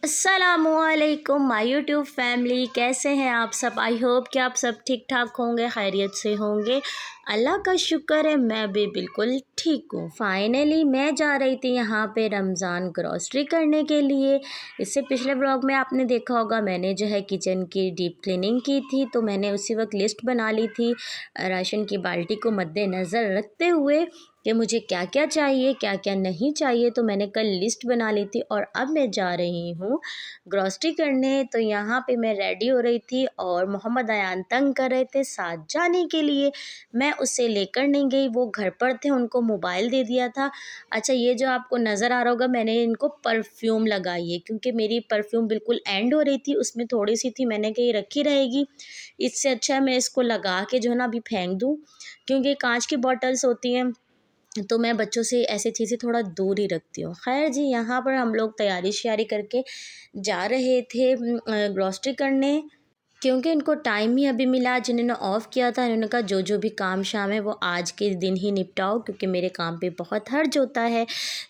अस्सलामुअलैकुम my YouTube family, कैसे हैं आप सब। आई होप कि आप सब ठीक ठाक होंगे, खैरियत से होंगे। अल्लाह का शुक्र है, मैं भी बिल्कुल ठीक हूँ। फाइनली मैं जा रही थी यहाँ पे रमज़ान ग्रॉसरी करने के लिए। इससे पिछले ब्लॉग में आपने देखा होगा, मैंने जो है किचन की डीप क्लीनिंग की थी, तो मैंने उसी वक्त लिस्ट बना ली थी राशन की बाल्टी को मद्देनज़र रखते हुए कि मुझे क्या क्या चाहिए, क्या क्या नहीं चाहिए। तो मैंने कल लिस्ट बना ली थी और अब मैं जा रही हूँ ग्रॉसरी करने। तो यहाँ पे मैं रेडी हो रही थी और मोहम्मद अयान तंग कर रहे थे साथ जाने के लिए। मैं उससे लेकर नहीं गई, वो घर पर थे, उनको मोबाइल दे दिया था। अच्छा, ये जो आपको नज़र आ रहा होगा, मैंने इनको परफ्यूम लगाई है क्योंकि मेरी परफ्यूम बिल्कुल एंड हो रही थी, उसमें थोड़ी सी थी, मैंने कही रखी रहेगी। इससे अच्छा है मैं इसको लगा के जो है ना अभी फेंक दूँ, क्योंकि कांच की बॉटल्स होती हैं तो मैं बच्चों से ऐसी चीज़ें थोड़ा दूर ही रखती हूँ। खैर जी, यहाँ पर हम लोग तैयारी श्यारी करके जा रहे थे ग्रॉसरी करने, क्योंकि इनको टाइम ही अभी मिला। जिन्होंने ऑफ़ किया था इन्होंने कहा जो जो भी काम शाम है वो आज के दिन ही निपटाओ, क्योंकि मेरे काम पे बहुत हर्ज होता है।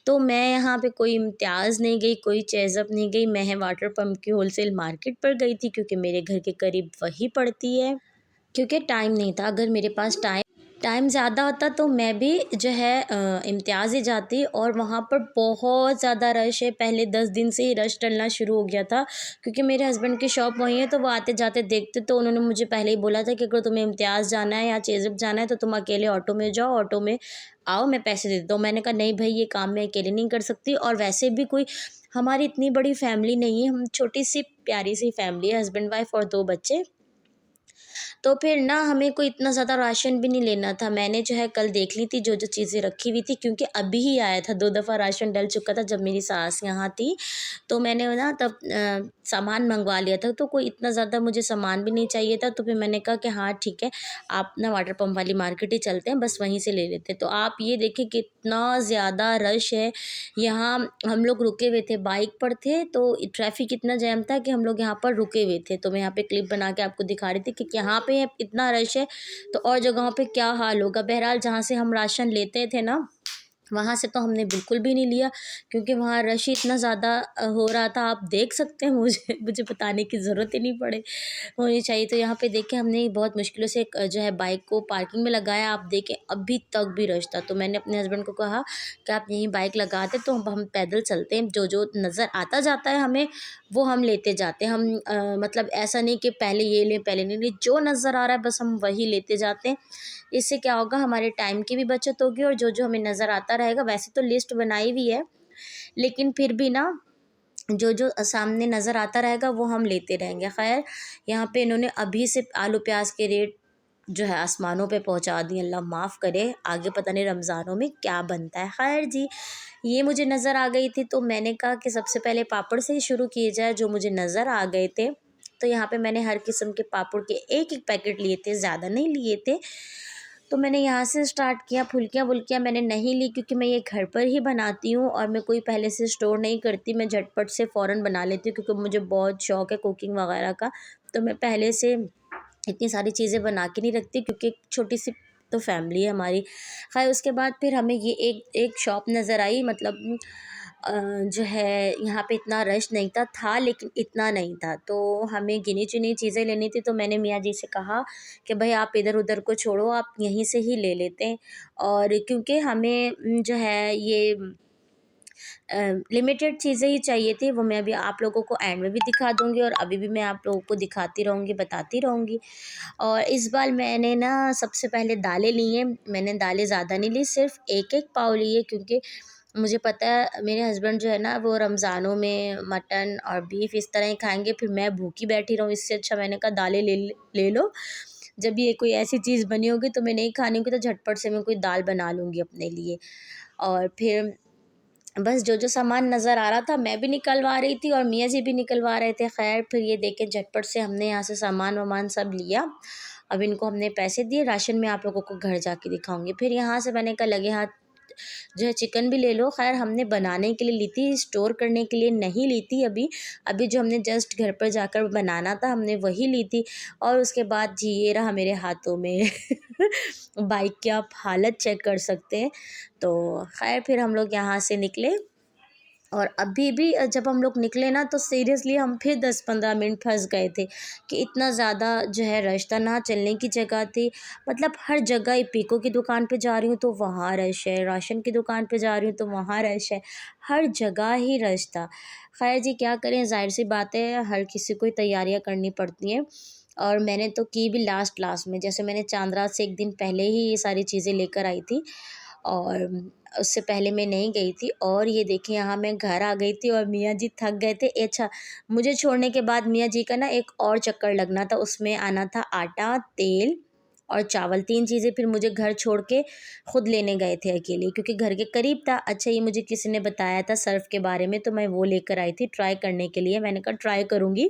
तो मैं यहाँ पे कोई इम्तियाज़ नहीं गई, कोई चेज़अप नहीं गई, मैं वाटर पम्प की होलसेल मार्केट पर गई थी क्योंकि मेरे घर के करीब वही पड़ती है। क्योंकि टाइम नहीं था, अगर मेरे पास टाइम ज़्यादा होता तो मैं भी जो है इम्तियाज़ ही जाती। और वहाँ पर बहुत ज़्यादा रश है, पहले 10 दिन से ही रश डलना शुरू हो गया था, क्योंकि मेरे हस्बैंड की शॉप वहीं है, तो वो आते जाते देखते। तो उन्होंने मुझे पहले ही बोला था कि अगर तुम्हें इम्तियाज़ जाना है या चेज़अप जाना है तो तुम अकेले ऑटो में जाओ, ऑटो में आओ, मैं पैसे दे देता हूँ। मैंने कहा नहीं भाई, ये काम मैं अकेले नहीं कर सकती, और वैसे भी कोई हमारी इतनी बड़ी फैमिली नहीं है, हम छोटी सी प्यारी सी फैमिली है, हस्बैंड वाइफ और 2 बच्चे। तो फिर ना हमें कोई इतना ज़्यादा राशन भी नहीं लेना था। मैंने जो है कल देख ली थी जो जो चीज़ें रखी हुई थी, क्योंकि अभी ही आया था, 2 दफ़ा राशन डल चुका था जब मेरी सास यहाँ थी। तो मैंने ना तब सामान मंगवा लिया था, तो कोई इतना ज़्यादा मुझे सामान भी नहीं चाहिए था। तो फिर मैंने कहा कि हाँ ठीक है, आप ना वाटर पंप वाली मार्केट ही चलते हैं, बस वहीं से ले लेते हैं। तो आप ये देखिए कितना ज़्यादा रश है यहाँ। हम लोग रुके हुए थे, बाइक पर थे, तो ट्रैफ़िक इतना जैम था कि हम लोग यहाँ पर रुके हुए थे। तो मैं यहाँ पे क्लिप बना के आपको दिखा रही थी कि यहाँ पे इतना रश है तो और जगहों पे क्या हाल होगा। बहरहाल जहाँ से हम राशन लेते थे ना, वहाँ से तो हमने बिल्कुल भी नहीं लिया, क्योंकि वहाँ रश ही इतना ज़्यादा हो रहा था। आप देख सकते हैं, मुझे मुझे बताने की ज़रूरत ही नहीं पड़े होनी चाहिए। तो यहाँ पे देखिए हमने बहुत मुश्किलों से जो है बाइक को पार्किंग में लगाया। आप देखें अभी तक भी रश था। तो मैंने अपने हस्बैंड को कहा कि आप यहीं बाइक लगा दें, तो हम पैदल चलते हैं, जो जो नज़र आता जाता है हमें वो हम लेते जाते हैं। हम मतलब ऐसा नहीं कि पहले ये लें पहले नहीं लें, जो नज़र आ रहा है बस हम वही लेते जाते हैं। इससे क्या होगा, हमारे टाइम की भी बचत होगी और जो जो हमें नज़र आता रहेगा। वैसे तो लिस्ट बनाई हुई है, लेकिन फिर भी ना जो जो सामने नज़र आता रहेगा वो हम लेते रहेंगे। खैर, यहाँ पे इन्होंने अभी से आलू प्याज के रेट जो है आसमानों पे पहुँचा दिए। अल्लाह माफ़ करे, आगे पता नहीं रमज़ानों में क्या बनता है। खैर जी, ये मुझे नज़र आ गई थी, तो मैंने कहा कि सबसे पहले पापड़ से ही शुरू किए जाए, जो मुझे नज़र आ गए थे। तो यहाँ पे मैंने हर किस्म के पापड़ के एक एक पैकेट लिए थे, ज़्यादा नहीं लिए थे। तो मैंने यहाँ से स्टार्ट किया। फुल्कियाँ मैंने नहीं ली, क्योंकि मैं ये घर पर ही बनाती हूँ और मैं कोई पहले से स्टोर नहीं करती। मैं झटपट से फ़ौरन बना लेती हूँ, क्योंकि मुझे बहुत शौक़ है कुकिंग वगैरह का। तो मैं पहले से इतनी सारी चीज़ें बना के नहीं रखती, क्योंकि एक छोटी सी तो फैमिली है हमारी। ख़ैर, उसके बाद फिर हमें ये एक शॉप नज़र आई, मतलब जो है यहाँ पे इतना रश नहीं था, लेकिन इतना नहीं था। तो हमें गिनी-चुनी चीज़ें लेनी थी, तो मैंने मियाँ जी से कहा कि भई आप इधर-उधर को छोड़ो, आप यहीं से ही ले लेते हैं। और क्योंकि हमें जो है ये लिमिटेड चीज़ें ही चाहिए थी, वो मैं अभी आप लोगों को एंड में भी दिखा दूँगी और अभी भी मैं आप लोगों को दिखाती रहूँगी, बताती रहूँगी। और इस बार मैंने ना सबसे पहले दालें ली हैं। मैंने दालें ज़्यादा नहीं ली, सिर्फ़ एक-एक पाव लिए, क्योंकि मुझे पता है मेरे हस्बैंड जो है ना वो रमज़ानों में मटन और बीफ इस तरह ही खाएँगे, फिर मैं भूखी बैठी रहूँ। इससे अच्छा मैंने कहा दालें ले लो। जब ये कोई ऐसी चीज़ बनी होगी तो मैं नहीं खानी होगी, तो झटपट से मैं कोई दाल बना लूँगी अपने लिए। और फिर बस जो जो सामान नज़र आ रहा था मैं भी निकलवा रही थी और मियाँ जी भी निकलवा रहे थे। ख़ैर, फिर ये देखें झटपट से हमने यहाँ से सामान-वामान सब लिया। अब इनको हमने पैसे दिए, राशन मैं आप लोगों को घर जाके दिखाऊँगी। फिर यहाँ से मैंने कहा लगे हाथ जो है चिकन भी ले लो। ख़ैर, हमने बनाने के लिए ली थी, स्टोर करने के लिए नहीं ली थी अभी। अभी जो हमने जस्ट घर पर जाकर बनाना था हमने वही ली थी। और उसके बाद जी ये रहा मेरे हाथों में बाइक की आप हालत चेक कर सकते हैं। तो ख़ैर, फिर हम लोग यहाँ से निकले और अभी भी जब हम लोग निकले ना तो सीरियसली हम फिर 10-15 मिनट फँस गए थे कि इतना ज़्यादा जो है रश था, ना चलने की जगह थी। मतलब हर जगह ही पीको की दुकान पे जा रही हूँ तो वहाँ रश है, राशन की दुकान पे जा रही हूँ तो वहाँ रश है, हर जगह ही रश था। ख़ैर जी क्या करें, ज़ाहिर-सी बात है हर किसी को ही तैयारियाँ करनी पड़ती हैं और मैंने तो की भी लास्ट में। जैसे मैंने चांदरात से 1 दिन पहले ही ये सारी चीज़ें लेकर आई थी और उससे पहले मैं नहीं गई थी और ये देखिए यहाँ मैं घर आ गई थी और मियाँ जी थक गए थे। अच्छा, मुझे छोड़ने के बाद मियाँ जी का ना एक और चक्कर लगना था, उसमें आना था आटा, तेल और चावल, 3 चीज़ें फिर मुझे घर छोड़ के खुद लेने गए थे अकेले क्योंकि घर के करीब था। अच्छा, ये मुझे किसी ने बताया था सर्फ़ के बारे में तो मैं वो लेकर आई थी ट्राई करने के लिए। मैंने कहा ट्राई करूँगी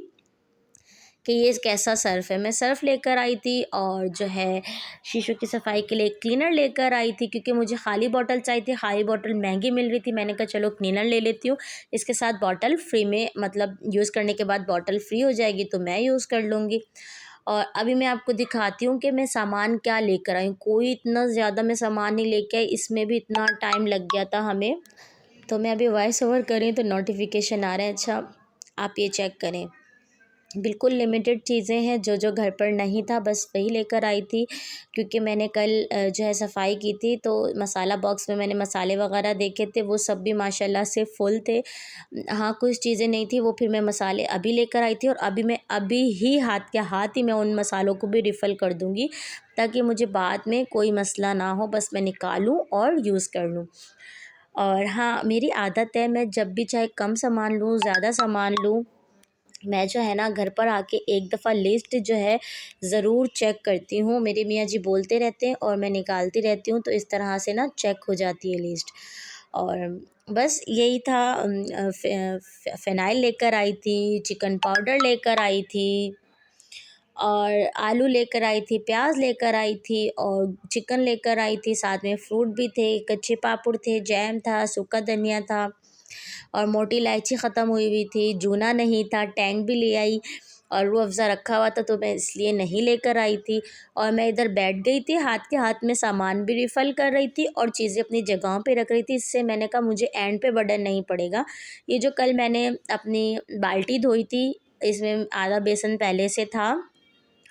कि ये कैसा सर्फ़ है। मैं सर्फ़ लेकर आई थी और जो है शीशों की सफाई के लिए एक क्लीनर लेकर आई थी क्योंकि मुझे खाली बॉटल चाहिए थी। खाली बॉटल महंगी मिल रही थी, मैंने कहा चलो क्लीनर ले लेती हूँ, इसके साथ बॉटल फ्री में, मतलब यूज़ करने के बाद बॉटल फ्री हो जाएगी तो मैं यूज़ कर लूँगी। और अभी मैं आपको दिखाती हूँ कि मैं सामान क्या लेकर आई हूँ। कोई इतना ज़्यादा मैं सामान नहीं लेके आई, इसमें भी इतना टाइम लग गया था हमें। तो मैं अभी वॉइस ओवर कर रही हूँ तो नोटिफ़िकेशन आ रहे हैं। अच्छा, आप ये चेक करें, बिल्कुल लिमिटेड चीज़ें हैं, जो घर पर नहीं था बस वही लेकर आई थी क्योंकि मैंने कल जो है सफाई की थी तो मसाला बॉक्स में मैंने मसाले वगैरह देखे थे, वो सब भी माशाल्लाह से फुल थे। हाँ, कुछ चीज़ें नहीं थी, वो फिर मैं मसाले अभी लेकर आई थी और अभी ही हाथ के हाथ ही मैं उन मसालों को भी रिफ़िल कर दूँगी ताकि मुझे बाद में कोई मसला ना हो, बस मैं निकालूँ और यूज़ कर लूँ। और हाँ, मेरी आदत है मैं जब भी चाहे कम सामान लूँ, ज़्यादा सामान लूँ, मैं जो है ना घर पर आके एक दफ़ा लिस्ट जो है ज़रूर चेक करती हूँ। मेरे मियाँ जी बोलते रहते हैं और मैं निकालती रहती हूँ तो इस तरह से ना चेक हो जाती है लिस्ट। और बस यही था। फ़िनाइल लेकर आई थी, चिकन पाउडर लेकर आई थी और आलू लेकर आई थी, प्याज़ लेकर आई थी और चिकन लेकर आई थी, साथ में फ्रूट भी थे, कच्चे पापड़ थे, जैम था, सूखा धनिया था और मोटी इलायची ख़त्म हुई हुई थी, जूना नहीं था, टैंग भी ले आई और रूह अफ़ज़ा रखा हुआ था तो मैं इसलिए नहीं लेकर आई थी। और मैं इधर बैठ गई थी, हाथ के हाथ में सामान भी रिफ़िल कर रही थी और चीज़ें अपनी जगहों पे रख रही थी। इससे मैंने कहा मुझे एंड पे बर्डन नहीं पड़ेगा। ये जो कल मैंने अपनी बाल्टी धोई थी, इसमें आधा बेसन पहले से था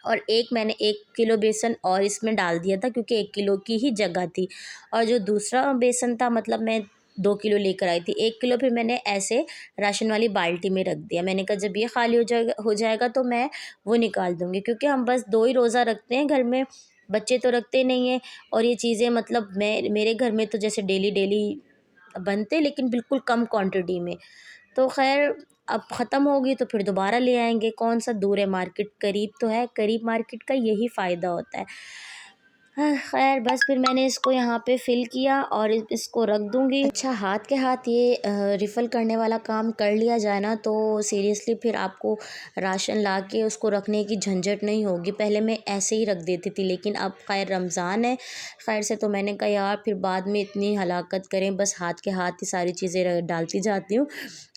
और मैंने 1 किलो बेसन और इसमें डाल दिया था क्योंकि 1 किलो की ही जगह थी और जो दूसरा बेसन था मतलब मैं 2 किलो लेकर आई थी। 1 किलो फिर मैंने ऐसे राशन वाली बाल्टी में रख दिया। मैंने कहा जब ये खाली हो जाएगा तो मैं वो निकाल दूँगी क्योंकि हम बस 2 ही रोज़ा रखते हैं घर में, बच्चे तो रखते नहीं हैं और ये चीज़ें मतलब मेरे घर में तो जैसे डेली बनते लेकिन बिल्कुल कम क्वांटिटी में। तो ख़ैर अब ख़त्म होगी तो फिर दोबारा ले आएँगे, कौन-सा दूर है मार्केट, करीब तो है, करीब मार्केट का यही फ़ायदा होता है। हाँ, ख़ैर बस फिर मैंने इसको यहाँ पे फ़िल किया और इसको रख दूँगी। अच्छा, हाथ के हाथ ये रिफ़िल करने वाला काम कर लिया जाए ना तो सीरियसली फिर आपको राशन ला के उसको रखने की झंझट नहीं होगी। पहले मैं ऐसे ही रख देती थी लेकिन अब ख़ैर रमज़ान है, ख़ैर से तो मैंने कहा यार फिर बाद में इतनी हलाकत करें, बस हाथ के हाथ ही सारी चीज़ें डालती जाती हूँ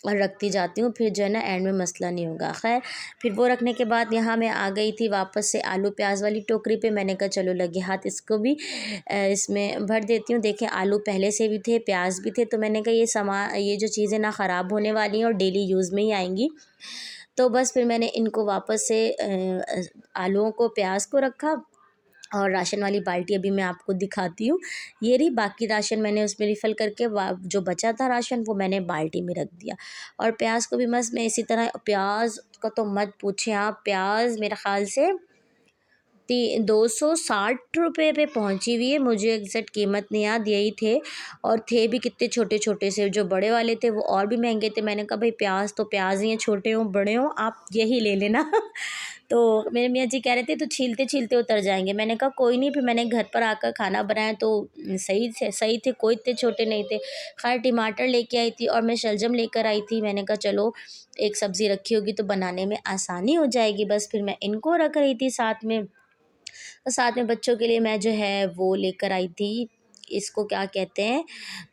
और रखती जाती हूँ, फिर जो है ना एंड में मसला नहीं होगा। ख़ैर फिर वो रखने के बाद यहाँ मैं आ गई थी वापस से आलू प्याज़ वाली टोकरी पे। मैंने कहा चलो लगे हाथ इसको भी इसमें भर देती हूँ। देखिए आलू पहले से भी थे, प्याज भी थे, तो मैंने कहा ये जो चीज़ें ना ख़राब होने वाली हैं और डेली यूज़ में ही आएंगी। तो बस फिर मैंने इनको वापस से आलूओं को, प्याज को रखा और राशन वाली बाल्टी अभी मैं आपको दिखाती हूँ। ये रही, बाकी राशन मैंने उसमें रिफ़िल करके जो बचा था राशन वो मैंने बाल्टी में रख दिया। और प्याज को भी बस मैं इसी तरह, प्याज का तो मत पूछें आप, प्याज मेरे ख़्याल से 260 रुपये पे पहुंची हुई है, मुझे एग्जैक्ट कीमत नहीं याद, यही थे। और थे भी कितने छोटे छोटे से, जो बड़े वाले थे वो और भी महंगे थे। मैंने कहा भाई प्याज तो प्याज ही हैं, छोटे हों बड़े हों आप यही ले लेना तो मेरे मियाँ जी कह रहे थे तो छीलते छीलते उतर जाएंगे। मैंने कहा कोई नहीं, फिर मैंने घर पर आकर खाना बनाया तो सही थे, कोई इतने छोटे नहीं थे। खैर टमाटर लेके आई थी और मैं शलजम लेकर आई थी। मैंने कहा चलो एक सब्ज़ी रखी होगी तो बनाने में आसानी हो जाएगी, बस फिर मैं इनको रख रही थी साथ में। और साथ में बच्चों के लिए मैं जो है वो लेकर आई थी, इसको क्या कहते हैं,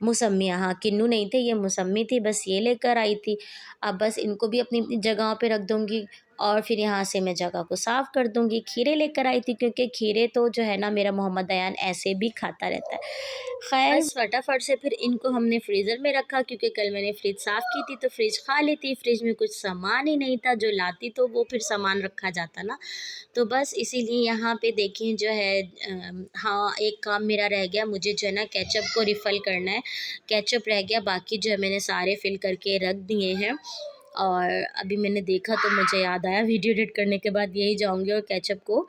मौसम्मियाँ। हाँ, किन्नू नहीं थे, ये मौसम्मी थी, बस ये लेकर आई थी। अब बस इनको भी अपनी अपनी जगहों पे रख दूँगी। और फिर यहाँ से मैं जगह को साफ़ कर दूँगी। खीरे लेकर आई थी क्योंकि खीरे तो जो है ना मेरा मोहम्मद अयान ऐसे भी खाता रहता है। खैर बस फटाफट से फिर इनको हमने फ्रीज़र में रखा क्योंकि कल मैंने फ्रिज साफ़ की थी तो फ्रिज खाली थी, फ्रिज में कुछ सामान ही नहीं था, जो लाती तो वो फिर सामान रखा जाता ना। तो बस इसीलिए यहाँ पे देखिए जो है हाँ, एक काम मेरा रह गया, मुझे जो है ना केचप को रिफ़िल करना है। केचप रह गया, बाकी जो है मैंने सारे फ़िल करके रख दिए हैं। और अभी मैंने देखा तो मुझे याद आया, वीडियो एडिट करने के बाद यही जाऊँगी और केचप को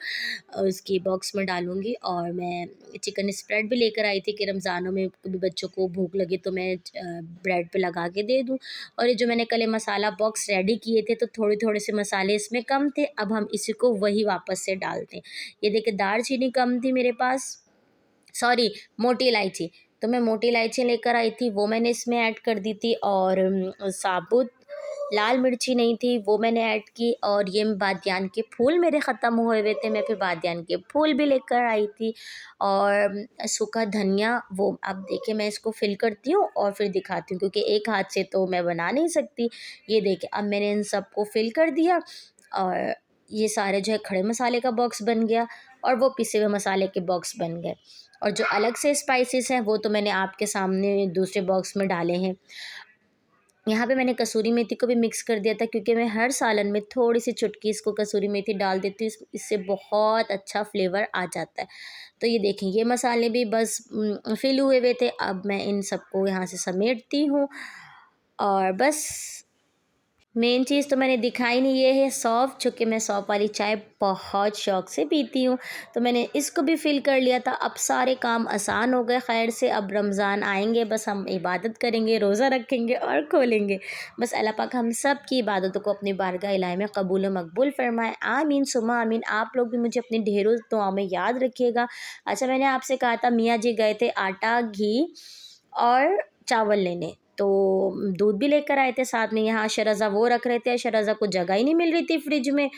उसकी बॉक्स में डालूँगी। और मैं चिकन स्प्रेड भी लेकर आई थी कि रमज़ानों में कभी बच्चों को भूख लगे तो मैं ब्रेड पे लगा के दे दूँ। और ये जो मैंने कल ये मसाला बॉक्स रेडी किए थे तो थोड़े-थोड़े से मसाले इसमें कम थे, अब हम इसी को वही वापस से डालते हैं। ये देखिए दालचीनी कम थी मेरे पास, सॉरी मोटी इलायची, तो मैं मोटी इलायची लेकर आई थी, वो मैंने इसमें ऐड कर दी थी। और साबुत लाल मिर्ची नहीं थी, वो मैंने ऐड की। और ये बादियान के फूल मेरे ख़त्म हुए हुए थे, मैं फिर बादियान के फूल भी लेकर आई थी। और सूखा धनिया, वो अब देखिए मैं इसको फिल करती हूँ और फिर दिखाती हूँ क्योंकि एक हाथ से तो मैं बना नहीं सकती। ये देखिए अब मैंने इन सबको फिल कर दिया और ये सारे जो है खड़े मसाले का बॉक्स बन गया और वो पिसे हुए मसाले के बॉक्स बन गए। और जो अलग से स्पाइसेस हैं वो तो मैंने आपके सामने दूसरे बॉक्स में डाले हैं। यहाँ पे मैंने कसूरी मेथी को भी मिक्स कर दिया था क्योंकि मैं हर सालन में थोड़ी सी चुटकी इसको कसूरी मेथी डाल देती हूँ, इससे बहुत अच्छा फ्लेवर आ जाता है। तो ये देखें ये मसाले भी बस फिल हुए हुए थे, अब मैं इन सबको यहाँ से समेटती हूँ। और बस मेन चीज़ तो मैंने दिखाई नहीं, ये है सौंफ, चूँकि मैं सौंफ वाली चाय बहुत शौक़ से पीती हूँ, तो मैंने इसको भी फ़िल कर लिया था। अब सारे काम आसान हो गए खैर से, अब रमज़ान आएंगे, बस हम इबादत करेंगे, रोज़ा रखेंगे और खोलेंगे। बस अल्लाह पाक हम सब की इबादतों को अपनी बारगाह इलाही में कबूल व मकबूल फ़रमाए, आमीन सुम्मा आमीन। आप लोग भी मुझे अपनी ढेरों दुआओं में याद रखिएगा। अच्छा, मैंने आपसे कहा था मियाँ जी गए थे आटा, घी और चावल लेने, तो दूध भी लेकर आए थे साथ में। यहाँ शरज़ा वो रख रहे थे, शरज़ा को जगह ही नहीं मिल रही थी फ्रिज में।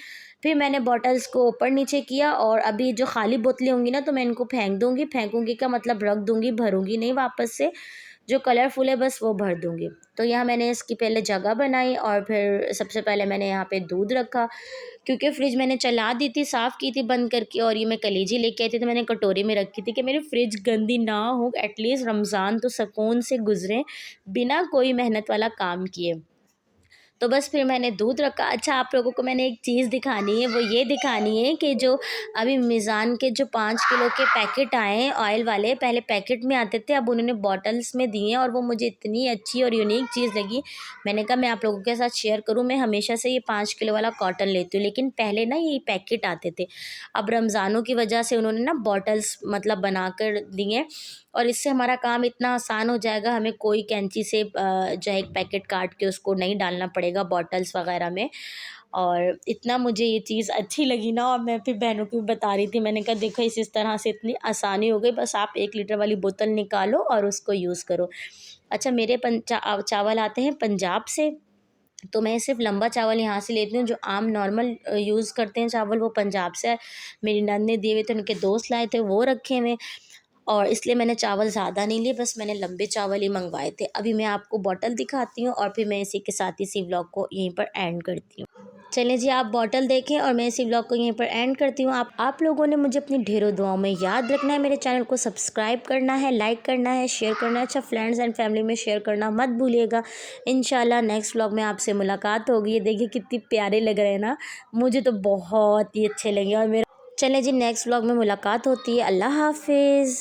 फिर मैंने बॉटल्स को ऊपर नीचे किया और अभी जो खाली बोतलें होंगी ना तो मैं इनको फेंक दूँगी। फेंकूँगी का मतलब रख दूँगी, भरूँगी नहीं वापस से। जो कलरफुल है बस वो भर दूँगी। तो यहाँ मैंने इसकी पहले जगह बनाई और फिर सबसे पहले मैंने यहाँ पे दूध रखा क्योंकि फ्रिज मैंने चला दी थी, साफ़ की थी बंद करके। और ये मैं कलेजी लेके आई थी तो मैंने कटोरी में रखी थी कि मेरी फ्रिज गंदी ना हो, एटलीस्ट रमज़ान तो सुकून से गुज़रे बिना कोई मेहनत वाला काम किए। तो बस फिर मैंने दूध रखा। अच्छा, आप लोगों को मैंने एक चीज़ दिखानी है, वो ये दिखानी है कि जो अभी मीज़ान के जो 5 किलो के पैकेट आए हैं ऑयल वाले, पहले पैकेट में आते थे, अब उन्होंने बॉटल्स में दिए हैं और वो मुझे इतनी अच्छी और यूनिक चीज़ लगी। मैंने कहा मैं आप लोगों के साथ शेयर करूँ। मैं हमेशा से ये 5 किलो वाला कॉटन लेती हूँ, लेकिन पहले ना ये पैकेट आते थे। अब रमज़ानों की वजह से उन्होंने ना बॉटल्स मतलब बना कर दिए और इससे हमारा काम इतना आसान हो जाएगा, हमें कोई कैंची से जो है एक पैकेट काट के उसको नहीं डालना पड़ेगा बॉटल्स वगैरह में। और इतना मुझे ये चीज़ अच्छी लगी ना, और मैं फिर बहनों को भी बता रही थी। मैंने कहा देखो इस तरह से इतनी आसानी हो गई, बस आप 1 लीटर वाली बोतल निकालो और उसको यूज़ करो। अच्छा, मेरे चावल आते हैं पंजाब से, तो मैं सिर्फ लंबा चावल यहाँ से लेती हूँ। जो आम नॉर्मल यूज़ करते हैं चावल वो पंजाब से है। मेरी नंद ने दिए हुए थे, उनके दोस्त लाए थे, वो रखे हुए, और इसलिए मैंने चावल ज़्यादा नहीं लिए, बस मैंने लंबे चावल ही मंगवाए थे। अभी मैं आपको बॉटल दिखाती हूँ और फिर मैं इसी के साथ इसी व्लॉग को यहीं पर एंड करती हूँ। चलें जी, आप बॉटल देखें और मैं इसी व्लॉग को यहीं पर एंड करती हूँ। आप लोगों ने मुझे अपनी ढेरों दुआओं में याद रखना है। मेरे चैनल को सब्सक्राइब करना है, लाइक करना है, शेयर करना है। अच्छा, फ्रेंड्स एंड फैमिली में शेयर करना मत भूलिएगा। इंशाल्लाह नेक्स्ट व्लॉग में आपसे मुलाकात होगी। ये देखिए कितनी प्यारे लग रहे हैं ना, मुझे तो बहुत ही अच्छे लगे। और मेरा चलें जी, नेक्स्ट व्लॉग में मुलाकात होती है। अल्लाह हाफिज़।